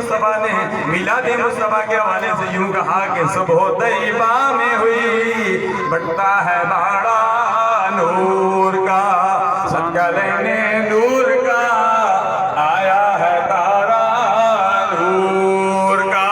مصطفیٰ نے میلاد مصطفیٰ کے حوالے سے یوں کہا کہ صبح طیبہ میں ہوئی بٹتا ہے باڑا نور کا، صدقہ لینے نور کا آیا ہے تارا نور کا۔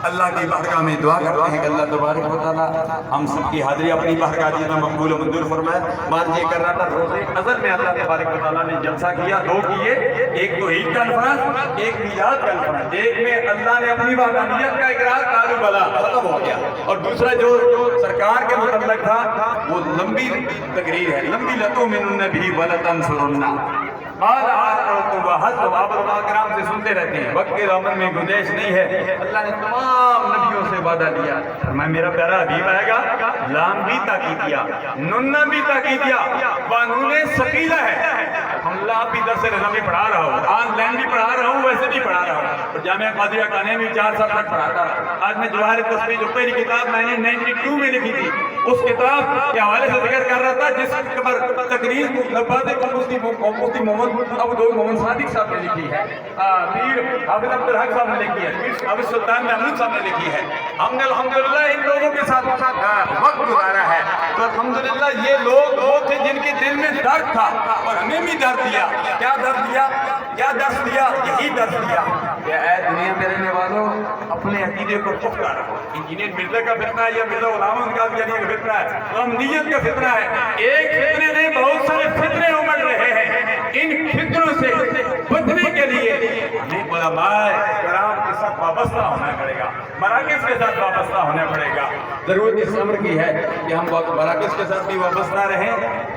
اللہ کی بارگاہ میں دعا کرتے ہیں کہ اللہ تبارک و تعالیٰ ہم سب کی حاضری اپنی بارگاہ میں مقبول و منظور فرمائے۔ بات یہ کر رہا تھا روزے ازل میں اللہ تبارک و تعالیٰ نے جلسہ کیا، دو کیے، ایک تو عید کانفرنس، ایک میلاد کانفرنس۔ ایک میں اللہ نے اپنی وحدانیت کا اقرار قالوا بلی ختم ہو گیا، اور دوسرا جو سرکار کے متعلق تھا وہ لمبی تقریر ہے، لمبی لتؤمنن بہ ولتنصرنہ۔ قال آپ علماء کرام سے سنتے رہتے ہیں، وقت کے دامن میں گنجائش نہیں ہے۔ اللہ نے تمام نبیوں سے وعدہ دیا، فرمایا میرا پیارا حبیب آئے گا، لام بھی تاکید دیا، نون بھی تاکید دیا، قانون ثقیلہ ہے۔ الحمدللہ آپ بھی درس نظامی پڑھا رہا ہوں، آن لائن بھی پڑھا رہا ہوں، ویسے بھی پڑھا رہا ہوں، اور جامعہ قادریہ کانے میں 4 سال تک پڑھاتا رہا۔ آج میں جواہر تصویر جو پہلی کتاب میں نے 92 میں لکھی تھی، اس کتاب کے حوالے سے ذکر کر رہا تھا، جس پر تقریر نبات کو مفتی محمد محمد صادق صاحب نے لکھی ہے، پیر حافظ عبدالحق صاحب نے لکھی ہے، پیر حافظ سلطان محمود صاحب نے لکھی ہے۔ ہم نے الحمدللہ ان لوگوں کے ساتھ وقت گزارا ہے، تو الحمدللہ یہ لوگ وہ تھے جن کے دل میں درد تھا، اور ہمیں بھی درد دیا۔ کیا درد دیا؟ کیا درس دیا؟ یہی درس دیا کہ اے دنیا میں رہنے والوں، اپنے عقیدے کو پختہ رکھو۔ انجینئر مرزا کا فتنہ ہے یا مرزا غلام احمد قادریانی کا فتنہ ہے، غمدیت کا فتنہ ہے، ایک فتنے نہیں بہت سارے فتنے امڑ رہے ہیں۔ ان فتنوں سے بچنے کے لیے ہمیں علماء کرام کے ساتھ وابستہ ہونا پڑے گا، مراکز کے ساتھ وابستہ ہونا پڑے گا۔ ضرورت اس امر کی ہے کہ ہم مراکز کے ساتھ بھی وابستہ رہیں،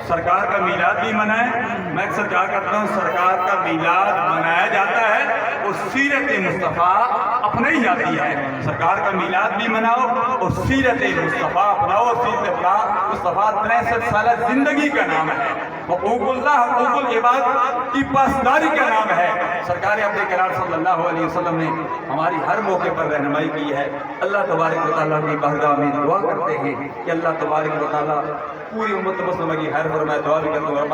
سرکار کا میلاد بھی منائیں۔ میں اکثر کہا کرتا ہوں سرکار کا میلاد منایا جاتا ہے، وہ سیرت مصطفیٰ اپنے ہی جاتی ہے۔ سرکار کا میلاد بھی مناؤ اور سیرت مصطفیٰ اپناؤ۔ سیرت مصطفیٰ 63 سالہ زندگی کا نام ہے، حقوق اللہ حقوق العباد کی پاسداری کا نام ہے۔ سرکار اپنے قرار صلی اللہ علیہ وسلم نے ہماری ہر موقع پر رہنمائی کی ہے۔ اللہ تبارک و تعالیٰ کی بارگاہ میں دعا کرتے ہیں کہ اللہ تبارک و تعالیٰ پوری امت مسلمہ کی خیر فرمائے۔ دعا بھی کرتے ہیں